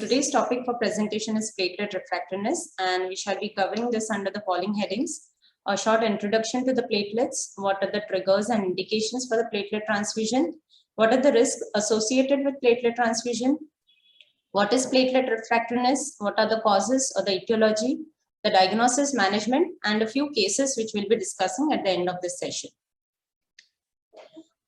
today's topic for presentation is platelet refractoriness, and we shall be covering this under the following headings. A short introduction to the platelets, what are the triggers and indications for the platelet transfusion, what are the risks associated with platelet transfusion, what is platelet refractoriness, what are the causes or the etiology, the diagnosis, management, and a few cases which we'll be discussing at the end of this session.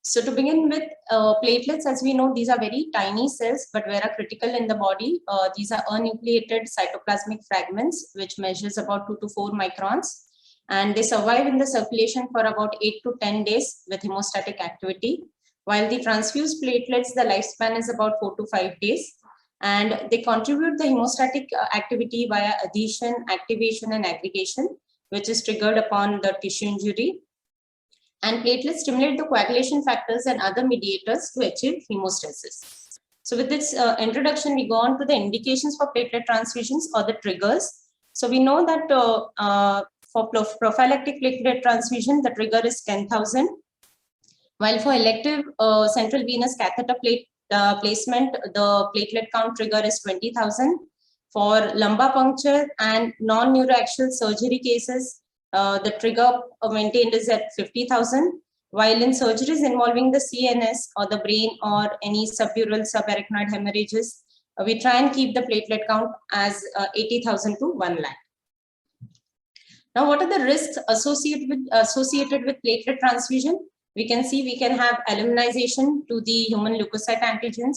So to begin with, platelets, as we know, these are very tiny cells, but very critical in the body. These are enucleated cytoplasmic fragments, which measures about 2 to 4 microns. And they survive in the circulation for about 8 to 10 days with hemostatic activity. While the transfused platelets, the lifespan is about 4 to 5 days. And they contribute the hemostatic activity via adhesion, activation, and aggregation, which is triggered upon the tissue injury. And platelets stimulate the coagulation factors and other mediators to achieve hemostasis. So with this introduction, we go on to the indications for platelet transfusions or the triggers. So we know that for prophylactic platelet transfusion, the trigger is 10,000. While for elective central venous catheter placement, the platelet count trigger is 20,000. For lumbar puncture and non-neuroaxial surgery cases, the trigger maintained is at 50,000, while in surgeries involving the CNS or the brain or any subdural subarachnoid hemorrhages, we try and keep the platelet count as 80,000 to 1 lakh. Now, what are the risks associated with platelet transfusion? We can see we can have aluminization to the human leukocyte antigens.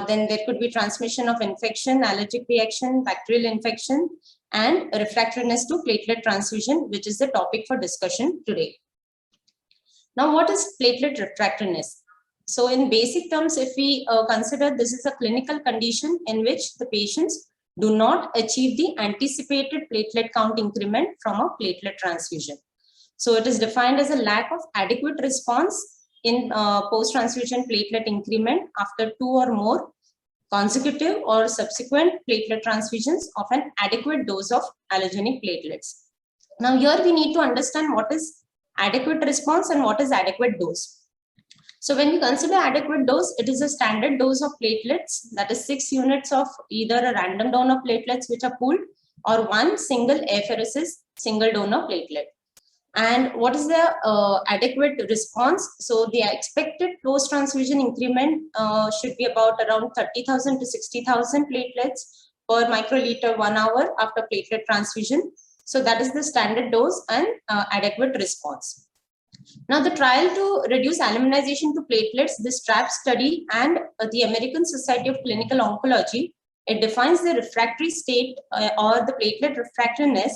Then there could be transmission of infection, allergic reaction, bacterial infection, and refractoriness to platelet transfusion, which is the topic for discussion today. Now, what is platelet refractoriness? So in basic terms, if we consider this is a clinical condition in which the patients do not achieve the anticipated platelet count increment from a platelet transfusion. So it is defined as a lack of adequate response in post-transfusion platelet increment after 2 or more consecutive or subsequent platelet transfusions of an adequate dose of allogenic platelets. Now here we need to understand what is adequate response and what is adequate dose. So when we consider adequate dose, it is a standard dose of platelets, that is 6 units of either a random donor platelets which are pooled or 1 single apheresis single donor platelet. And what is the adequate response? So the expected post-transfusion increment should be about around 30,000 to 60,000 platelets per microliter 1 hour after platelet transfusion. So that is the standard dose and adequate response. Now the trial to reduce aluminization to platelets, the STRAP study and the American Society of Clinical Oncology, it defines the refractory state or the platelet refractoriness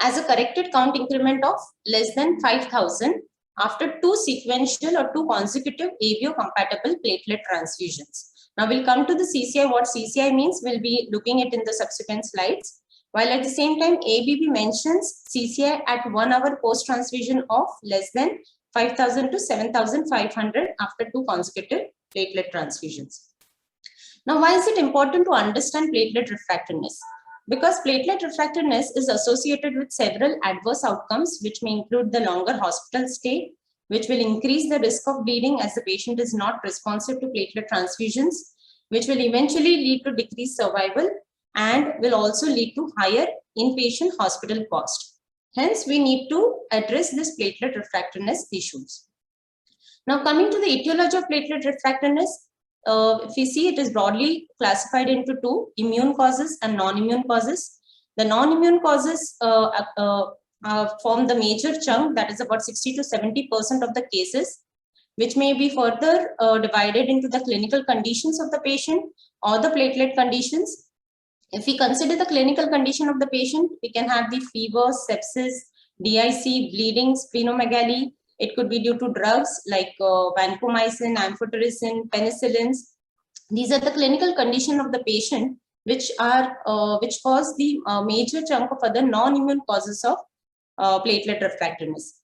as a corrected count increment of less than 5,000 after 2 sequential or 2 consecutive ABO compatible platelet transfusions. Now we'll come to the CCI. What CCI means, we'll be looking at in the subsequent slides. While at the same time, ABB mentions CCI at 1 hour post-transfusion of less than 5,000 to 7,500 after 2 consecutive platelet transfusions. Now, why is it important to understand platelet refractoriness? Because platelet refractoriness is associated with several adverse outcomes, which may include the longer hospital stay, which will increase the risk of bleeding as the patient is not responsive to platelet transfusions, which will eventually lead to decreased survival and will also lead to higher inpatient hospital cost. Hence, we need to address this platelet refractoriness issues. Now, coming to the etiology of platelet refractoriness, if we see, it is broadly classified into 2, immune causes and non-immune causes. The non-immune causes form the major chunk, that is about 60 to 70% of the cases, which may be further divided into the clinical conditions of the patient or the platelet conditions. If we consider the clinical condition of the patient, we can have the fever, sepsis, DIC, bleeding, splenomegaly. It could be due to drugs like vancomycin, amphotericin, penicillins. These are the clinical condition of the patient, which cause the major chunk of other non-immune causes of platelet refractoriness.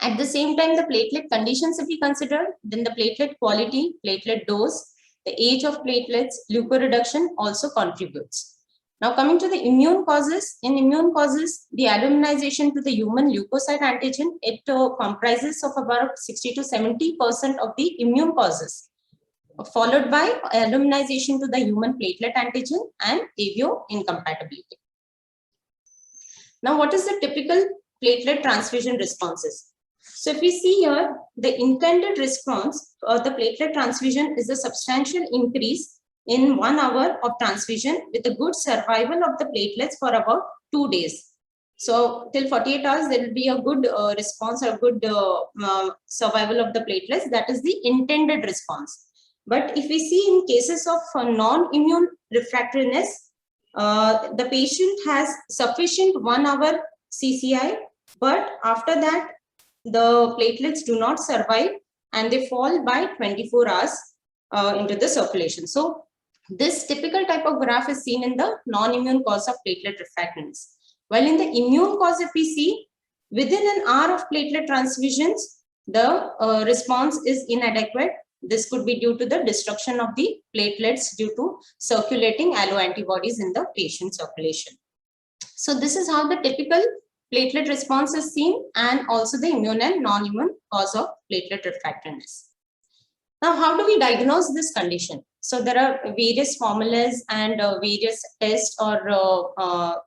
At the same time, the platelet conditions, if we consider, then the platelet quality, platelet dose, the age of platelets, leukoreduction also contributes. Now coming to the immune causes, in immune causes, the aluminization to the human leukocyte antigen, it comprises of about 60 to 70% of the immune causes. followed by aluminization to the human platelet antigen and avio incompatibility. Now, what is the typical platelet transfusion responses? So if we see here, the intended response for the platelet transfusion is a substantial increase in 1 hour of transfusion with a good survival of the platelets for about 2 days. So till 48 hours, there will be a good response or good survival of the platelets. That is the intended response. But if we see in cases of non-immune refractoriness, the patient has sufficient 1 hour CCI, but after that, the platelets do not survive and they fall by 24 hours into the circulation. So this typical type of graph is seen in the non-immune cause of platelet refractoriness. While in the immune cause, if we see, within an hour of platelet transfusions, the response is inadequate. This could be due to the destruction of the platelets due to circulating alloantibodies in the patient circulation. So this is how the typical platelet response is seen, and also the immune and non-immune cause of platelet refractoriness. Now, how do we diagnose this condition? So there are various formulas and various tests or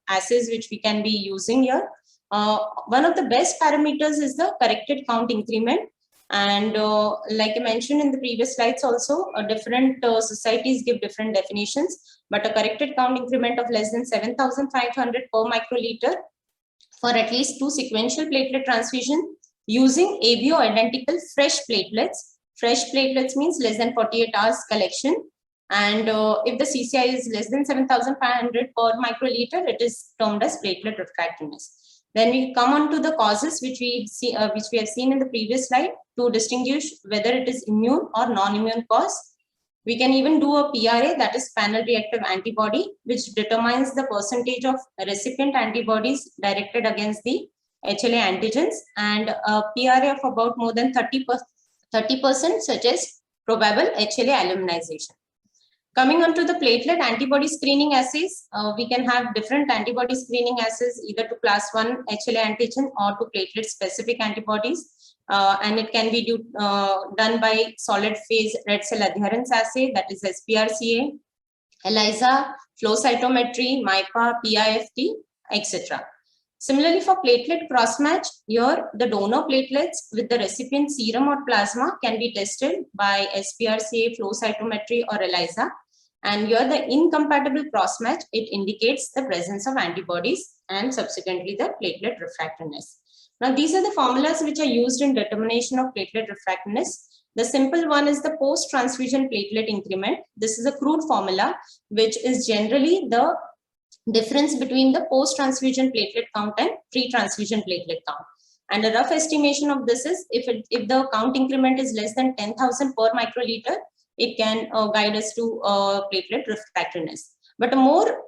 assays which we can be using here. One of the best parameters is the corrected count increment. And like I mentioned in the previous slides also, different societies give different definitions, but a corrected count increment of less than 7,500 per microliter for at least 2 sequential platelet transfusion using avio identical fresh platelets. Fresh platelets means less than 48 hours collection. And if the CCI is less than 7,500 per microliter, it is termed as platelet refractoriness. Then we come on to the causes which we have seen in the previous slide to distinguish whether it is immune or non-immune cause. We can even do a PRA, that is panel reactive antibody, which determines the percentage of recipient antibodies directed against the HLA antigens, and a PRA of about more than 30% suggests probable HLA aluminization. Coming on to the platelet antibody screening assays, we can have different antibody screening assays either to class 1 HLA antigen or to platelet specific antibodies. And it can be done by solid phase red cell adherence assay, that is SPRCA, ELISA, flow cytometry, MIPA, PIFT, etc. Similarly, for platelet crossmatch, here the donor platelets with the recipient serum or plasma can be tested by SPRCA, flow cytometry, or ELISA. And here the incompatible crossmatch, it indicates the presence of antibodies and subsequently the platelet refractoriness. Now, these are the formulas which are used in determination of platelet refractoriness. The simple one is the post-transfusion platelet increment. This is a crude formula, which is generally the difference between the post-transfusion platelet count and pre-transfusion platelet count. And a rough estimation of this is if the count increment is less than 10,000 per microliter, it can guide us to platelet refractoriness. But a more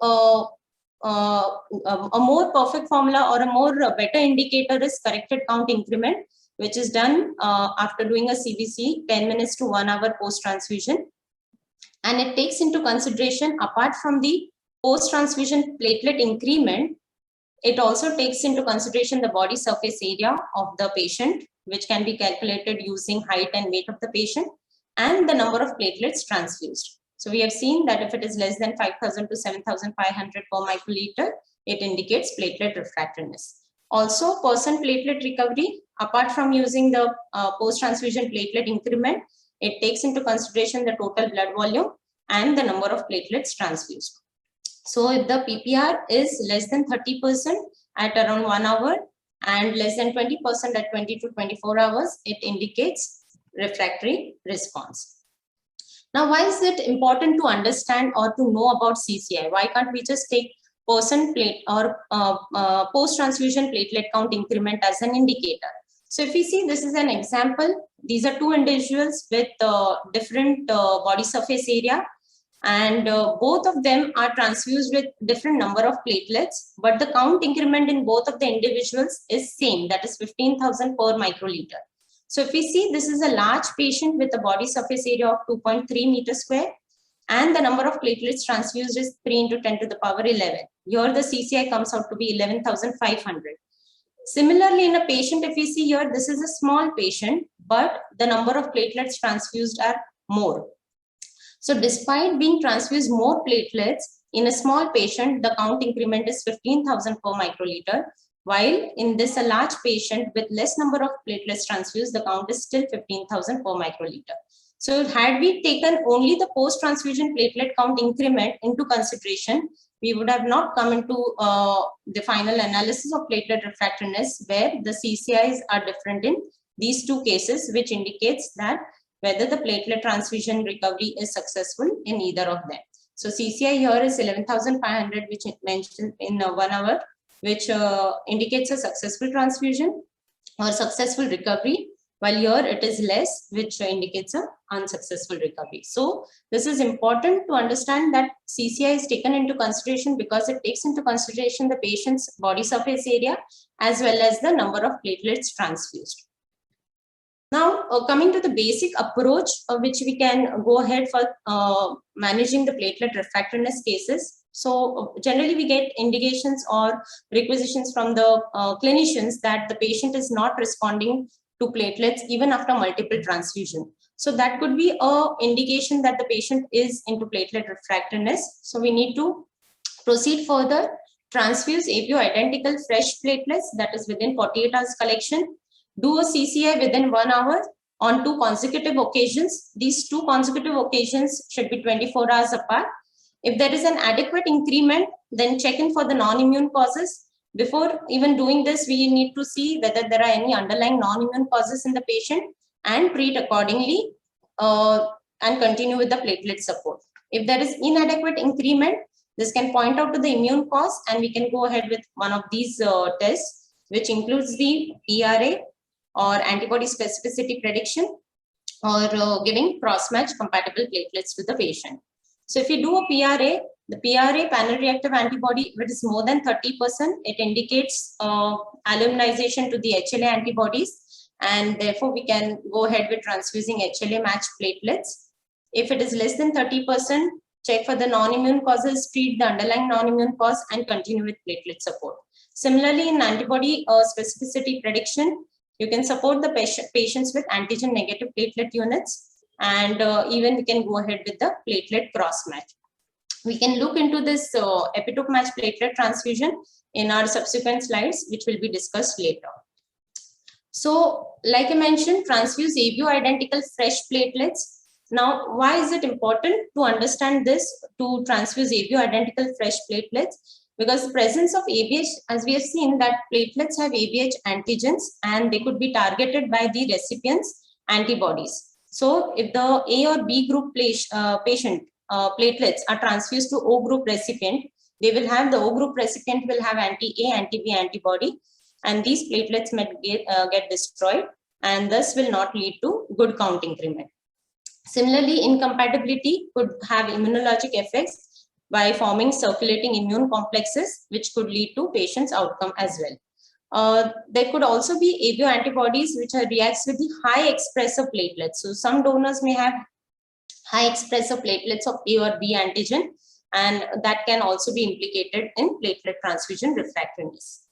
perfect formula or a more better indicator is corrected count increment, which is done after doing a CBC 10 minutes to 1 hour post-transfusion. And it takes into consideration, apart from the post-transfusion platelet increment, it also takes into consideration the body surface area of the patient, which can be calculated using height and weight of the patient, and the number of platelets transfused. So we have seen that if it is less than 5,000 to 7,500 per microliter, it indicates platelet refractoriness. Also, percent platelet recovery, apart from using the post-transfusion platelet increment, it takes into consideration the total blood volume and the number of platelets transfused. So if the PPR is less than 30% at around 1 hour and less than 20% at 20 to 24 hours, it indicates refractory response. Now, why is it important to understand or to know about CCI? Why can't we just take percent plate or post-transfusion platelet count increment as an indicator? So if we see, this is an example. These are 2 individuals with different body surface area, and both of them are transfused with different number of platelets, but the count increment in both of the individuals is same, that is 15,000 per microliter. So if we see, this is a large patient with a body surface area of 2.3 meters square, and the number of platelets transfused is 3 into 10 to the power 11. Here the CCI comes out to be 11,500. Similarly, in a patient, if we see here, this is a small patient, but the number of platelets transfused are more. So despite being transfused more platelets, in a small patient, the count increment is 15,000 per microliter, while in this a large patient with less number of platelets transfused, the count is still 15,000 per microliter. So had we taken only the post-transfusion platelet count increment into consideration, we would have not come into the final analysis of platelet refractoriness, where the CCIs are different in these two cases, which indicates that whether the platelet transfusion recovery is successful in either of them. So CCI here is 11,500, which it mentioned in 1 hour, which indicates a successful transfusion or successful recovery, while here it is less, which indicates a unsuccessful recovery. So this is important to understand that CCI is taken into consideration because it takes into consideration the patient's body surface area as well as the number of platelets transfused. Now, coming to the basic approach which we can go ahead for managing the platelet refractoriness cases. So generally we get indications or requisitions from the clinicians that the patient is not responding to platelets even after multiple transfusion. So that could be an indication that the patient is into platelet refractoriness. So we need to proceed further, transfuse ABO identical fresh platelets, that is within 48 hours collection, do a CCI within 1 hour on 2 consecutive occasions. These 2 consecutive occasions should be 24 hours apart. If there is an adequate increment, then check in for the non-immune causes. Before even doing this, we need to see whether there are any underlying non-immune causes in the patient and treat accordingly and continue with the platelet support. If there is inadequate increment, this can point out to the immune cause, and we can go ahead with one of these tests, which includes the PRA or antibody specificity prediction, or giving cross-match compatible platelets to the patient. So if you do a PRA, the PRA panel reactive antibody, if it is more than 30%, it indicates alloimmunization to the HLA antibodies, and therefore we can go ahead with transfusing HLA matched platelets. If it is less than 30%, check for the non-immune causes, treat the underlying non-immune cause, and continue with platelet support. Similarly, in antibody specificity prediction, you can support the patients with antigen negative platelet units, and even we can go ahead with the platelet cross-match. We can look into this epitope match platelet transfusion in our subsequent slides, which will be discussed later. So, like I mentioned, transfuse ABO identical fresh platelets. Now, why is it important to understand this, to transfuse ABO identical fresh platelets? Because the presence of ABH, as we have seen that platelets have ABH antigens and they could be targeted by the recipient's antibodies. So if the A or B group patient platelets are transfused to O group recipient, they will have, the O group recipient will have anti-A, anti-B antibody, and these platelets might get destroyed, and thus will not lead to good count increment. Similarly, incompatibility could have immunologic effects by forming circulating immune complexes, which could lead to patient's outcome as well. There could also be ABO antibodies which reacts with the high expressor platelets. So some donors may have high expressor platelets of A or B antigen, and that can also be implicated in platelet transfusion refractoriness.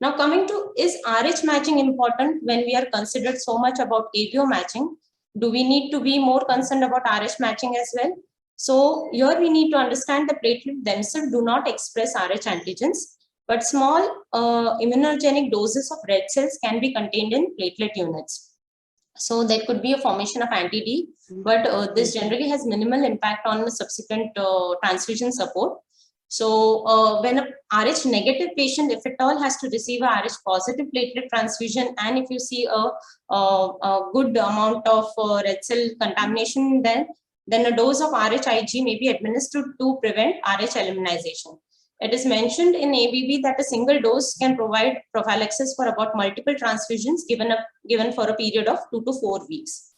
Now coming to, is RH matching important when we are considered so much about ABO matching? Do we need to be more concerned about RH matching as well? So here we need to understand the platelet themselves do not express RH antigens, but small immunogenic doses of red cells can be contained in platelet units. So there could be a formation of anti-D, but this generally has minimal impact on the subsequent transfusion support. So when a RH negative patient, if at all, has to receive a RH positive platelet transfusion, and if you see a good amount of red cell contamination, then a dose of RHIG may be administered to prevent RH elimination. It is mentioned in ABB that a single dose can provide prophylaxis for about multiple transfusions given for a period of 2 to 4 weeks.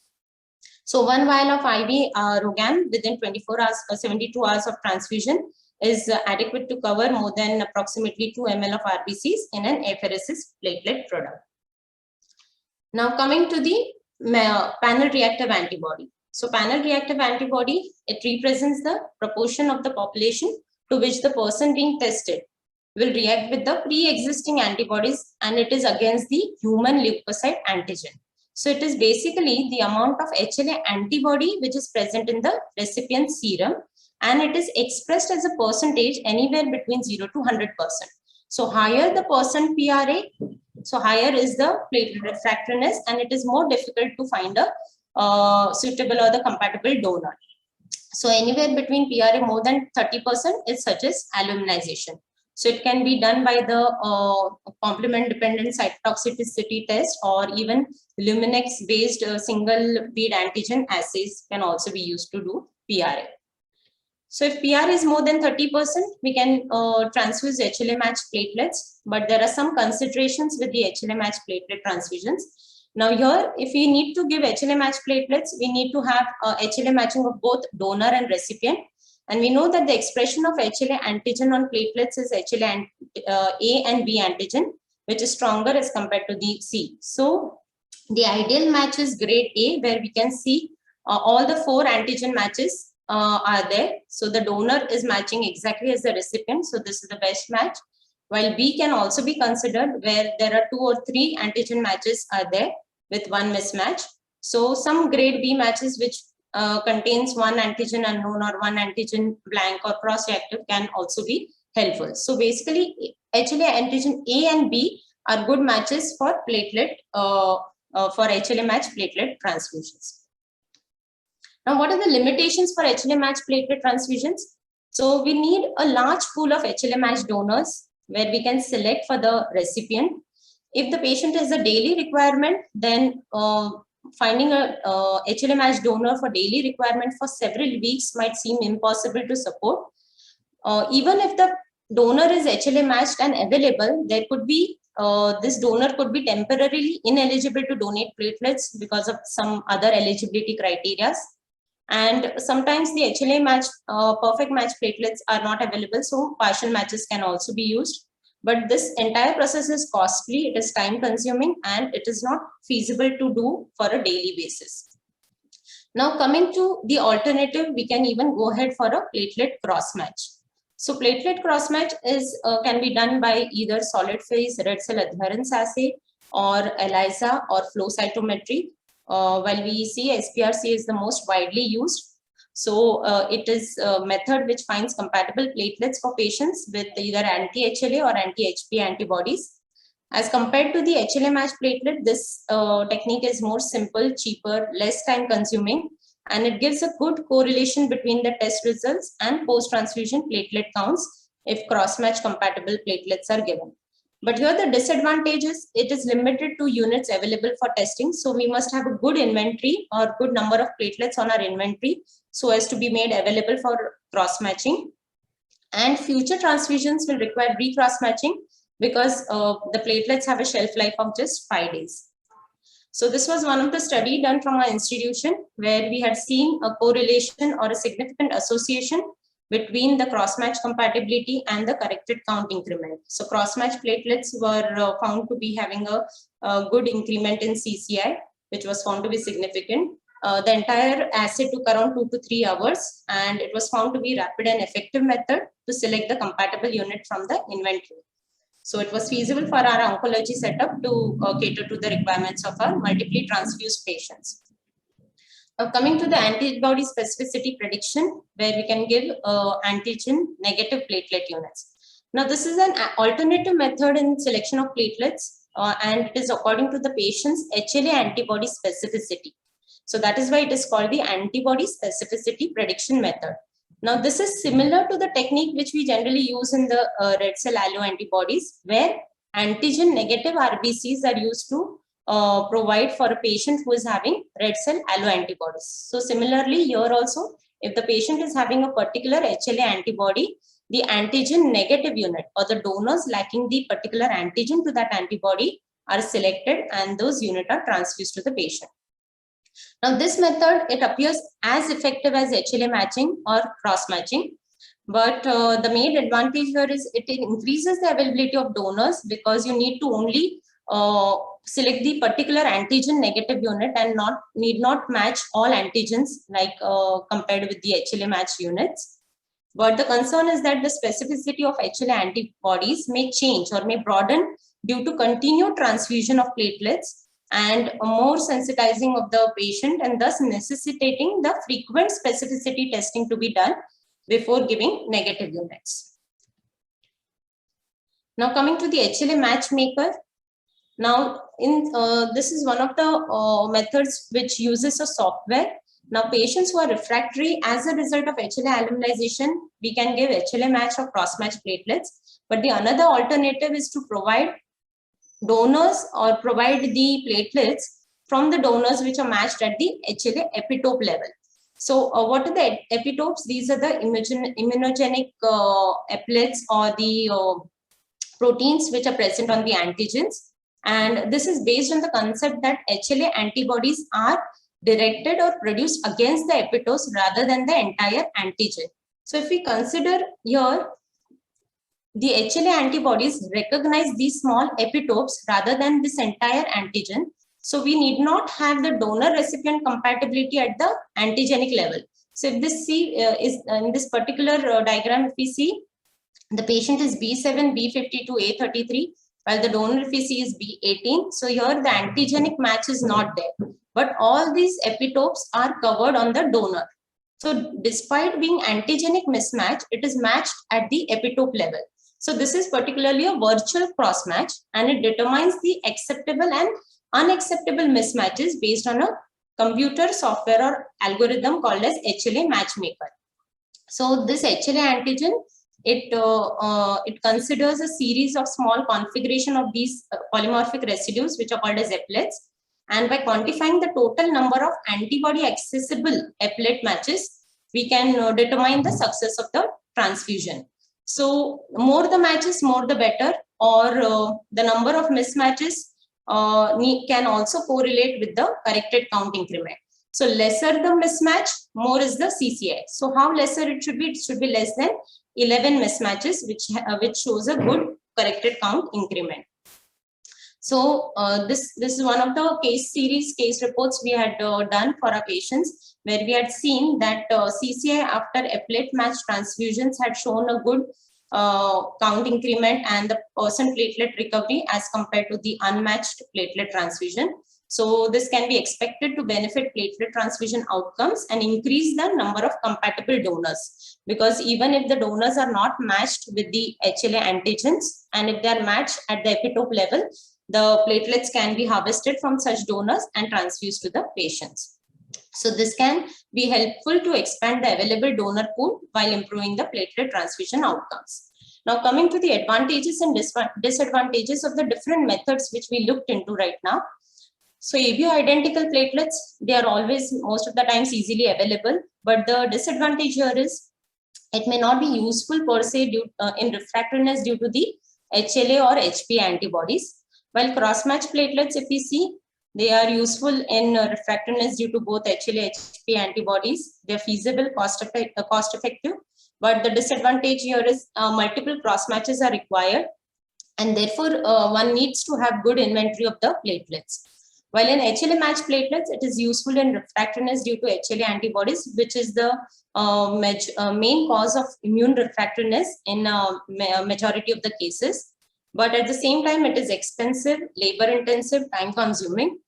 So 1 vial of IV RhoGAM within 24 hours or 72 hours of transfusion is adequate to cover more than approximately 2 ml of RBCs in an apheresis platelet product. Now coming to the panel reactive antibody. So panel reactive antibody, it represents the proportion of the population to which the person being tested will react with the pre-existing antibodies, and it is against the human leukocyte antigen. So it is basically the amount of HLA antibody which is present in the recipient's serum, and it is expressed as a percentage anywhere between 0 to 100%. So higher the percent PRA, so higher is the platelet refractoriness, and it is more difficult to find a suitable or the compatible donor. So anywhere between PRA more than 30% is such as alloimmunization. So it can be done by the complement dependent cytotoxicity test, or even Luminex based single bead antigen assays can also be used to do PRA. So if PR is more than 30%, we can transfuse HLA matched platelets, but there are some considerations with the HLA matched platelet transfusions. Now here, if we need to give HLA matched platelets, we need to have HLA matching of both donor and recipient. And we know that the expression of HLA antigen on platelets is HLA A and B antigen, which is stronger as compared to the C. So the ideal match is grade A, where we can see all the 4 antigen matches are there. So the donor is matching exactly as the recipient. So this is the best match. While B can also be considered, where there are 2 or 3 antigen matches are there with 1 mismatch. So some grade B matches which contains 1 antigen unknown or 1 antigen blank or cross-reactive can also be helpful. So basically HLA antigen A and B are good matches for platelet for HLA match platelet transfusions. Now, what are the limitations for HLA matched platelet transfusions? So we need a large pool of HLA matched donors where we can select for the recipient. If the patient has a daily requirement, then finding a HLA matched donor for daily requirement for several weeks might seem impossible to support. Even if the donor is HLA matched and available, there could be this donor could be temporarily ineligible to donate platelets because of some other eligibility criteria. And sometimes the HLA match, perfect match platelets are not available, so partial matches can also be used. But this entire process is costly, it is time consuming, and it is not feasible to do for a daily basis. Now coming to the alternative, we can even go ahead for a platelet cross match. So platelet cross match is can be done by either solid phase red cell adherence assay or ELISA or flow cytometry. While we see SPRC is the most widely used. So it is a method which finds compatible platelets for patients with either anti-HLA or anti-HP antibodies. As compared to the HLA matched platelet, this technique is more simple, cheaper, less time consuming, and it gives a good correlation between the test results and post-transfusion platelet counts if cross-match compatible platelets are given. But here the disadvantage is it is limited to units available for testing. So we must have a good inventory or good number of platelets on our inventory so as to be made available for cross-matching. And future transfusions will require re-cross-matching because the platelets have a shelf life of just 5 days. So this was one of the study done from our institution where we had seen a correlation or a significant association between the cross-match compatibility and the corrected count increment. So cross-match platelets were found to be having a good increment in CCI, which was found to be significant. The entire assay took around 2 to 3 hours, and it was found to be rapid and effective method to select the compatible unit from the inventory. So it was feasible for our oncology setup to cater to the requirements of our multiply transfused patients. Now coming to the antibody specificity prediction, where we can give antigen negative platelet units. Now this is an alternative method in selection of platelets, and it is according to the patient's HLA antibody specificity. So that is why it is called the antibody specificity prediction method. Now this is similar to the technique which we generally use in the red cell allo antibodies, where antigen negative RBCs are used to provide for a patient who is having red cell allo antibodies. So similarly here also, if the patient is having a particular HLA antibody, the antigen negative unit or the donors lacking the particular antigen to that antibody are selected, and those units are transfused to the patient. Now this method, it appears as effective as HLA matching or cross matching, but the main advantage here is it increases the availability of donors because you need to only select the particular antigen negative unit and need not match all antigens like compared with the HLA match units. But the concern is that the specificity of HLA antibodies may change or may broaden due to continued transfusion of platelets, and more sensitizing of the patient, and thus necessitating the frequent specificity testing to be done before giving negative units. Now coming to the HLA matchmaker. Now this is one of the methods which uses a software. Now patients who are refractory as a result of HLA aluminization, we can give HLA match or cross match platelets. But the another alternative is to provide donors or provide the platelets from the donors which are matched at the HLA epitope level. So what are the epitopes? These are the immunogenic applets or the proteins which are present on the antigens. And this is based on the concept that HLA antibodies are directed or produced against the epitopes rather than the entire antigen. So if we consider here, the HLA antibodies recognize these small epitopes rather than this entire antigen. So we need not have the donor recipient compatibility at the antigenic level. So if this is in this particular diagram, if we see, the patient is B7, B52, A33, while the donor if we see is B18. So here the antigenic match is not there, but all these epitopes are covered on the donor. So despite being antigenic mismatch, it is matched at the epitope level. So this is particularly a virtual cross match, and it determines the acceptable and unacceptable mismatches based on a computer software or algorithm called as HLA matchmaker. So this HLA antigen, it considers a series of small configuration of these polymorphic residues which are called as applets, and by quantifying the total number of antibody accessible applet matches, we can determine the success of the transfusion. So more the matches, more the better, or the number of mismatches can also correlate with the corrected count increment. So lesser the mismatch, more is the CCI. So how lesser it should be? It should be less than 11 mismatches, which shows a good corrected count increment. So this is one of the case reports we had done for our patients, where we had seen that CCI after applet match transfusions had shown a good count increment and the percent platelet recovery as compared to the unmatched platelet transfusion. So this can be expected to benefit platelet transfusion outcomes and increase the number of compatible donors, because even if the donors are not matched with the HLA antigens, and if they are matched at the epitope level, the platelets can be harvested from such donors and transfused to the patients. So this can be helpful to expand the available donor pool while improving the platelet transfusion outcomes. Now coming to the advantages and disadvantages of the different methods which we looked into right now. So ABO identical platelets, they are always most of the times easily available, but the disadvantage here is it may not be useful per se in refractoriness due to the HLA or HP antibodies. While cross-match platelets, if we see, they are useful in refractoriness due to both HLA and HP antibodies. They are feasible, cost-effective, but the disadvantage here is multiple cross-matches are required, and therefore one needs to have good inventory of the platelets. While in HLA match platelets, it is useful in refractoriness due to HLA antibodies, which is the main cause of immune refractoriness in majority of the cases. But at the same time, it is expensive, labor-intensive, time-consuming,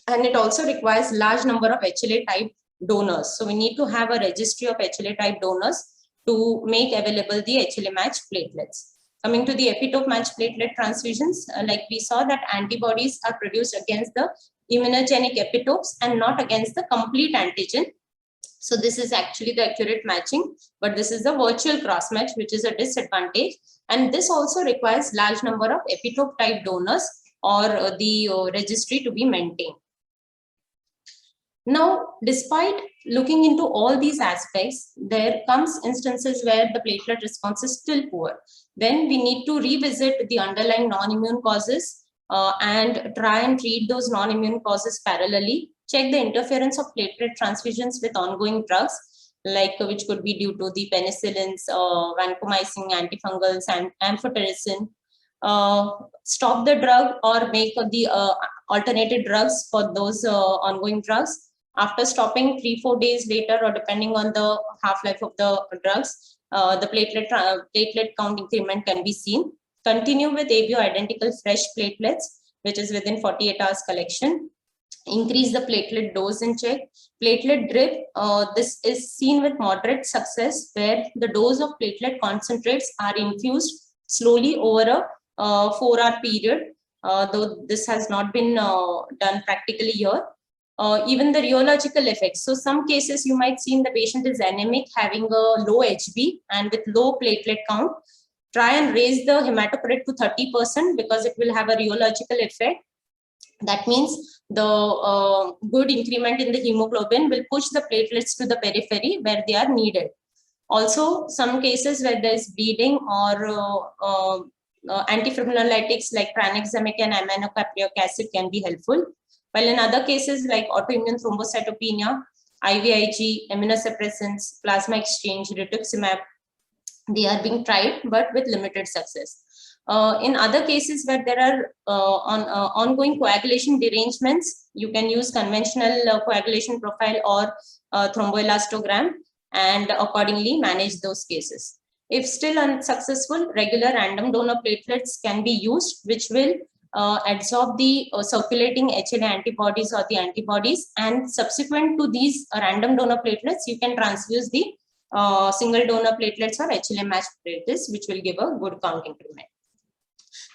and it also requires large number of HLA-type donors. So we need to have a registry of HLA-type donors to make available the HLA match platelets. Coming to the epitope match platelet transfusions, like we saw that antibodies are produced against the immunogenic epitopes and not against the complete antigen. So this is actually the accurate matching, but this is the virtual cross match, which is a disadvantage. And this also requires large number of epitope type donors or the registry to be maintained. Now, despite looking into all these aspects, there comes instances where the platelet response is still poor. Then we need to revisit the underlying non-immune causes and try and treat those non-immune causes parallelly. Check the interference of platelet transfusions with ongoing drugs, like which could be due to the penicillins, vancomycin, antifungals, and amphotericin. Stop the drug or make the alternative drugs for those ongoing drugs. After stopping 3-4 days later, or depending on the half-life of the drugs, the platelet count increment can be seen. Continue with ABO identical fresh platelets which is within 48 hours collection. Increase the platelet dose and check. Platelet drip, this is seen with moderate success, where the dose of platelet concentrates are infused slowly over a 4-hour period, though this has not been done practically here. Even the rheological effects. So some cases you might see the patient is anemic, having a low HB and with low platelet count. Try and raise the hematocrit to 30% because it will have a rheological effect. That means the good increment in the hemoglobin will push the platelets to the periphery where they are needed. Also, some cases where there is bleeding or antifibrinolytics like tranexamic and aminocaproic acid can be helpful. While in other cases like autoimmune thrombocytopenia, IVIG, immunosuppressants, plasma exchange, rituximab, they are being tried, but with limited success. In other cases where there are ongoing coagulation derangements, you can use conventional coagulation profile or thromboelastogram and accordingly manage those cases. If still unsuccessful, regular random donor platelets can be used, which will adsorb the circulating HLA antibodies or the antibodies, and subsequent to these random donor platelets, you can transfuse the single donor platelets or HLA matched platelets, which will give a good count increment.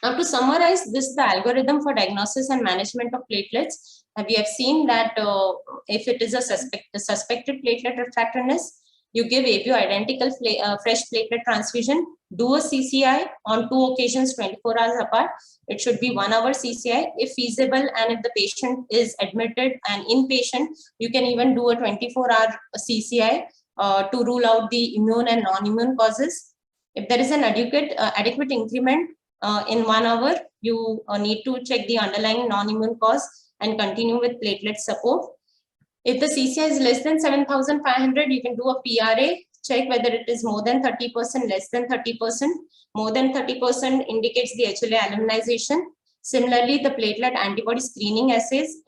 Now, to summarize this, the algorithm for diagnosis and management of platelets, we have seen that if it is a suspected platelet refractoriness, you give ABO identical fresh platelet transfusion, do a CCI on 2 occasions 24 hours apart. It should be 1 hour CCI if feasible, and if the patient is admitted and inpatient, you can even do a 24-hour CCI to rule out the immune and non-immune causes. If there is an adequate increment in 1 hour, you need to check the underlying non-immune cause and continue with platelet support. If the CCI is less than 7,500, you can do a PRA, check whether it is more than 30%, less than 30%. More than 30% indicates the HLA aluminization. Similarly, the platelet antibody screening assays,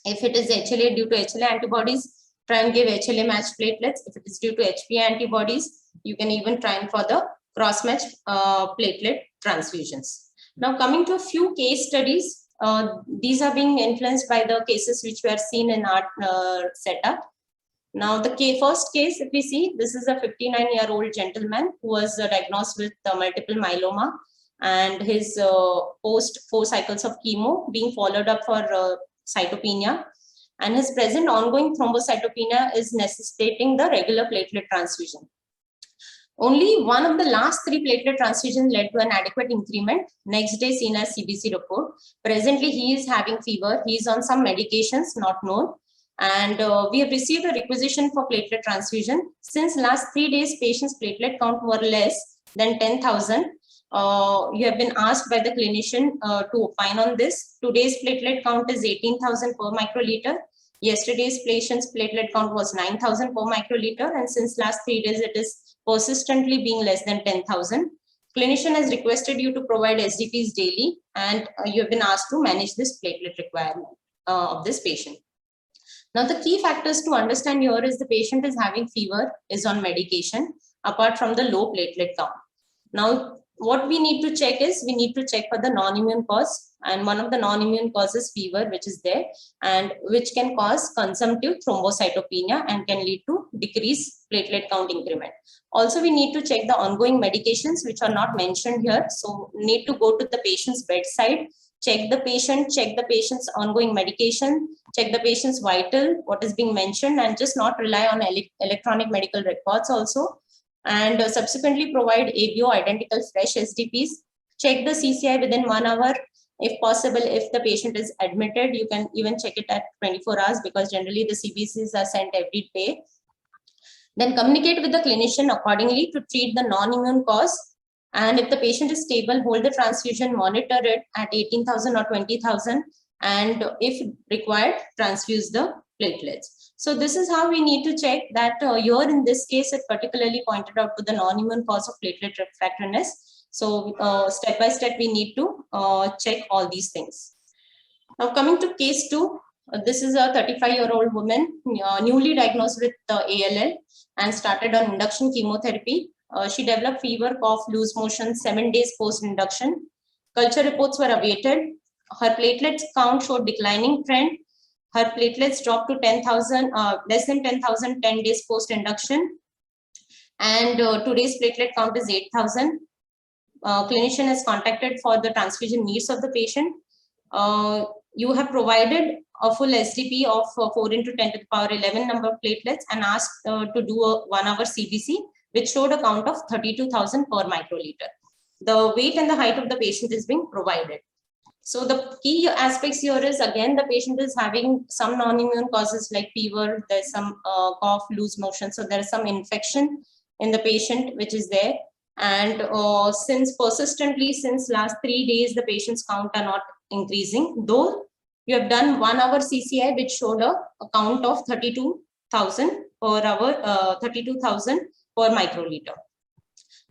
if it is HLA due to HLA antibodies, try and give HLA matched platelets. If it is due to HB antibodies, you can even try and for the cross-matched platelet transfusions. Now, coming to a few case studies, these are being influenced by the cases which were seen in our setup. Now, the first case, if we see, this is a 59-year-old gentleman who was diagnosed with multiple myeloma, and his post 4 cycles of chemo being followed up for cytopenia, and his present ongoing thrombocytopenia is necessitating the regular platelet transfusion. Only one of the last 3 platelet transfusions led to an adequate increment. Next day seen as CBC report. Presently, he is having fever. He is on some medications not known. And we have received a requisition for platelet transfusion. Since last 3 days, patient's platelet count were less than 10,000. You have been asked by the clinician to opine on this. Today's platelet count is 18,000 per microliter. Yesterday's patient's platelet count was 9,000 per microliter. And since last 3 days, it is persistently being less than 10,000. Clinician has requested you to provide SDPs daily, and you have been asked to manage this platelet requirement of this patient. Now, the key factors to understand here is the patient is having fever, is on medication, apart from the low platelet count. Now, what we need to check is, we need to check for the non-immune cause, and one of the non-immune causes fever, which is there, and which can cause consumptive thrombocytopenia and can lead to decreased platelet count increment. Also, we need to check the ongoing medications which are not mentioned here. So, need to go to the patient's bedside, check the patient's ongoing medication, check the patient's vital, what is being mentioned, and just not rely on electronic medical records also. And subsequently provide ABO identical fresh SDPs. Check the CCI within 1 hour. If possible, if the patient is admitted, you can even check it at 24 hours because generally the CBCs are sent every day. Then communicate with the clinician accordingly to treat the non-immune cause. And if the patient is stable, hold the transfusion, monitor it at 18,000 or 20,000. And if required, transfuse the platelets. So this is how we need to check that here in this case, it particularly pointed out to the non-immune cause of platelet refractoriness. So step by step, we need to check all these things. Now coming to case 2, this is a 35-year-old woman newly diagnosed with ALL and started on induction chemotherapy. She developed fever, cough, loose motion 7 days post-induction. Culture reports were awaited. her platelets count showed declining trend. Her platelets dropped to 10,000, less than 10,000, 10 days post-induction. And today's platelet count is 8,000. Clinician is contacted for the transfusion needs of the patient. You have provided a full SDP of 4 into 10 to the power 11 number of platelets and asked to do a 1 hour CBC, which showed a count of 32,000 per microliter. The weight and the height of the patient is being provided. So the key aspects here is, again, the patient is having some non-immune causes like fever, there's some cough, loose motion. So there is some infection in the patient which is there. And since persistently, since last 3 days, the patient's count are not increasing, though you have done 1 hour CCI, which showed a count of 32,000 per hour, 32,000 per microliter.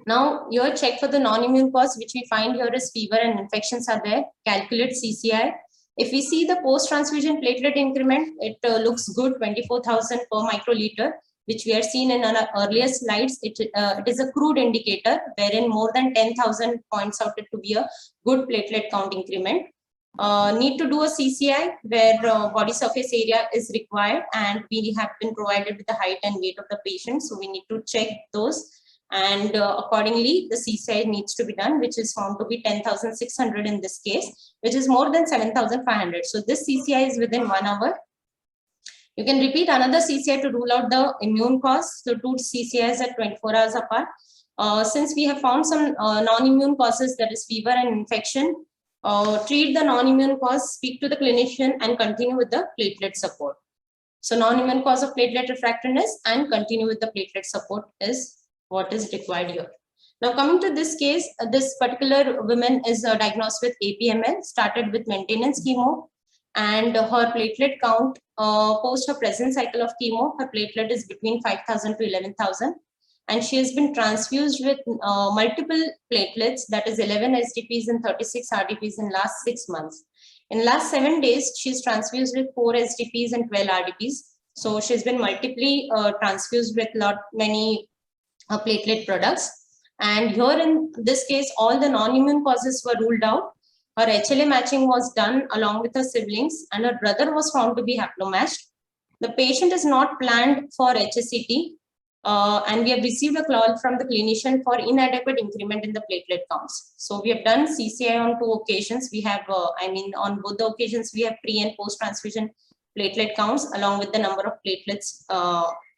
Now, your check for the non-immune cause, which we find here is fever and infections are there. Calculate CCI. If we see the post-transfusion platelet increment, it looks good, 24,000 per microliter, which we had seen in our earlier slides. It is a crude indicator, wherein more than 10,000 points out to be a good platelet count increment. Need to do a CCI where body surface area is required, and we have been provided with the height and weight of the patient. So we need to check those. And accordingly, the CCI needs to be done, which is found to be 10,600 in this case, which is more than 7,500. So this CCI is within 1 hour. You can repeat another CCI to rule out the immune cause. So 2 CCIs at 24 hours apart. Since we have found some non-immune causes, that is fever and infection, treat the non-immune cause, speak to the clinician, and continue with the platelet support. So non-immune cause of platelet refractoriness and continue with the platelet support is what is required here. Now coming to this case, this particular woman is diagnosed with APML, started with maintenance chemo, and her platelet count post her present cycle of chemo, her platelet is between 5,000 to 11,000. And she has been transfused with multiple platelets, that is 11 SDPs and 36 RDPs in last 6 months. In last 7 days, she's transfused with 4 SDPs and 12 RDPs. So she's been multiply transfused with many platelet products. And here in this case, all the non-immune causes were ruled out. Her HLA matching was done along with her siblings, and her brother was found to be haplomatched. The patient is not planned for HSCT, and we have received a call from the clinician for inadequate increment in the platelet counts. So we have done CCI on 2 occasions. We have, on both the occasions, we have pre and post transfusion platelet counts along with the number of platelets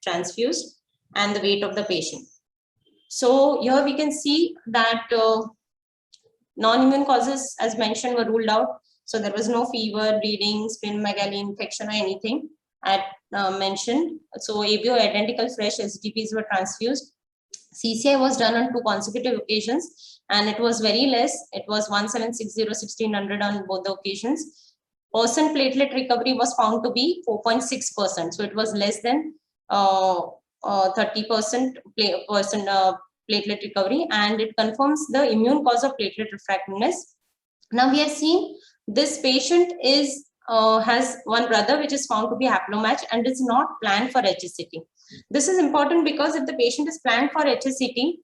transfused and the weight of the patient. So here we can see that non-immune causes, as mentioned, were ruled out. So there was no fever, bleeding, splenomegaly, infection, or anything mentioned. So ABO identical fresh SDPs were transfused. CCI was done on 2 consecutive occasions, and it was very less. It was 1760, 1600 on both the occasions. Percent platelet recovery was found to be 4.6%. So it was less than 30% platelet recovery, and it confirms the immune cause of platelet refractoriness. Now we have seen this patient has one brother which is found to be haplomatched and is not planned for HSCT. This is important because if the patient is planned for HSCT,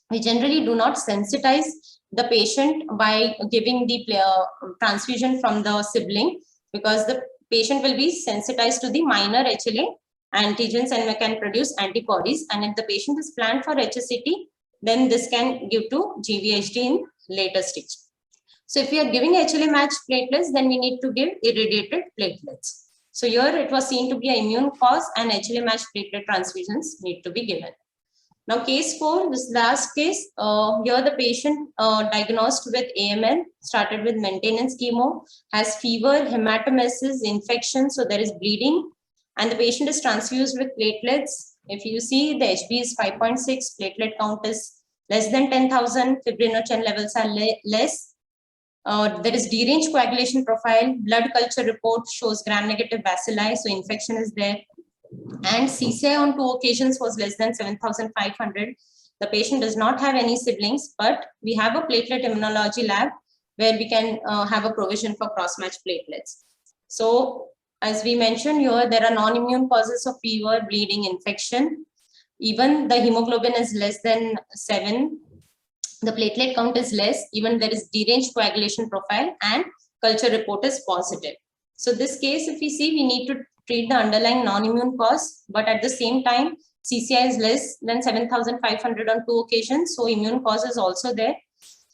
we generally do not sensitize the patient by giving the transfusion from the sibling, because the patient will be sensitized to the minor HLA antigens and can produce antibodies. And if the patient is planned for HSCT, then this can give to GVHD in later stage. So if we are giving HLA matched platelets, then we need to give irradiated platelets. So here it was seen to be an immune cause, and HLA matched platelet transfusions need to be given. Now case 4, this last case, here the patient diagnosed with AML, started with maintenance chemo, has fever, hematemesis, infection, so there is bleeding, and the patient is transfused with platelets. If you see, the HB is 5.6, platelet count is less than 10,000, fibrinogen levels are less. There is deranged coagulation profile, blood culture report shows gram-negative bacilli, so infection is there. And CCI on 2 occasions was less than 7,500. The patient does not have any siblings, but we have a platelet immunology lab where we can have a provision for cross-match platelets. So as we mentioned here, there are non-immune causes of fever, bleeding, infection. Even the hemoglobin is less than 7. The platelet count is less. Even there is deranged coagulation profile, and culture report is positive. So this case, if we see, we need to treat the underlying non-immune cause, but at the same time, CCI is less than 7,500 on 2 occasions. So immune cause is also there.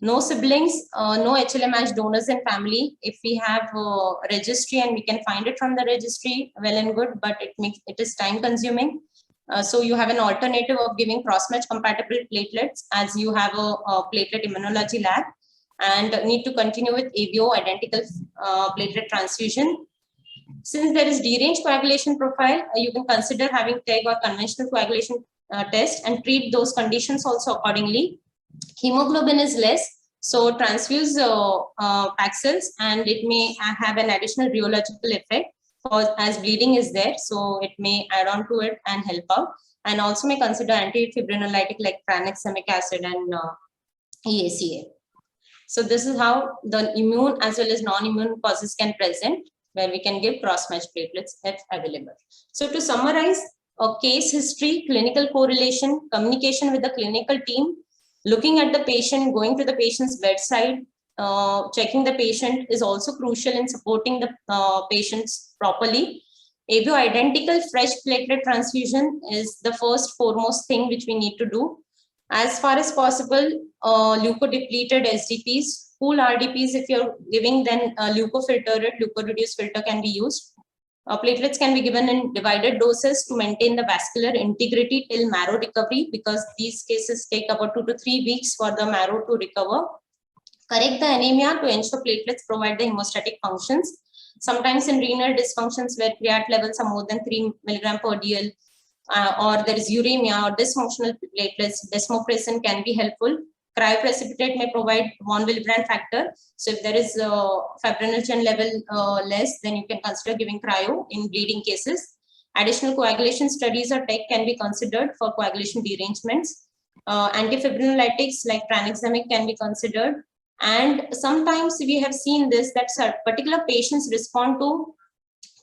No siblings, no HLA matched donors in family. If we have a registry and we can find it from the registry, well and good, but it is time consuming. So you have an alternative of giving cross-match compatible platelets, as you have a platelet immunology lab, and need to continue with ABO identical platelet transfusion. Since there is derange coagulation profile, you can consider having TEG or conventional coagulation test and treat those conditions also accordingly. Hemoglobin is less, so transfuse Paxils, and it may have an additional rheological effect as bleeding is there, so it may add on to it and help out, and also may consider antifibrinolytic like tranexamic acid and EACA. So this is how the immune as well as non-immune causes can present, where we can give cross-match platelets if available. So to summarize, a case history, clinical correlation, communication with the clinical team, looking at the patient, going to the patient's bedside, checking the patient is also crucial in supporting the patients properly. ABO identical fresh platelet transfusion is the first foremost thing which we need to do. As far as possible, leukodepleted SDPs, pool RDPs, if you're giving, then leukofiltered, leukoreduced filter can be used. Platelets can be given in divided doses to maintain the vascular integrity till marrow recovery, because these cases take about 2 to 3 weeks for the marrow to recover. Correct the anemia to ensure platelets provide the hemostatic functions. Sometimes in renal dysfunctions where creat levels are more than 3 milligram per dl, or there is uremia or dysfunctional platelets, desmopressin can be helpful. Cryoprecipitate may provide von Willebrand factor. So if there is fibrinogen level less, then you can consider giving cryo in bleeding cases. Additional coagulation studies or TEC can be considered for coagulation derangements. Antifibrinolytics like tranexamic can be considered. And sometimes we have seen this, that particular patients respond to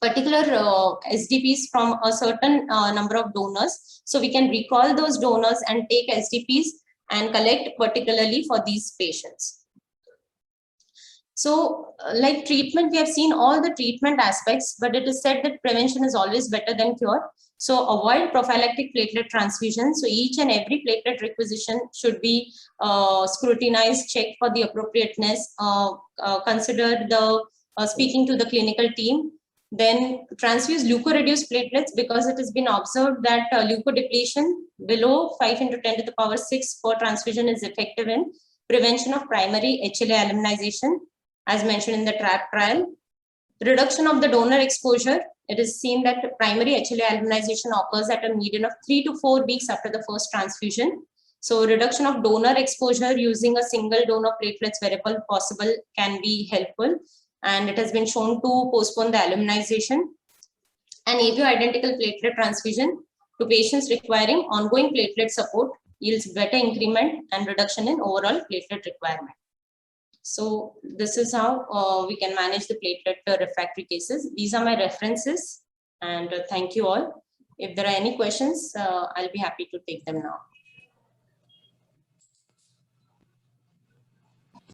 particular SDPs from a certain number of donors. So we can recall those donors and take SDPs and collect particularly for these patients. So like treatment, we have seen all the treatment aspects, but it is said that prevention is always better than cure. So avoid prophylactic platelet transfusion. So each and every platelet requisition should be scrutinized, checked for the appropriateness, consider the speaking to the clinical team. Then transfuse leukoreduced platelets, because it has been observed that leukodepletion below 5 into 10 to the power 6 per transfusion is effective in prevention of primary HLA aluminization, as mentioned in the TRAP trial. Reduction of the donor exposure. It is seen that primary HLA aluminization occurs at a median of 3 to 4 weeks after the first transfusion. So reduction of donor exposure using a single donor platelets wherever possible can be helpful. And it has been shown to postpone the aluminization. And ABO identical platelet transfusion to patients requiring ongoing platelet support yields better increment and reduction in overall platelet requirement. So this is how we can manage the platelet refractory cases. These are my references, and thank you all. If there are any questions, I'll be happy to take them now.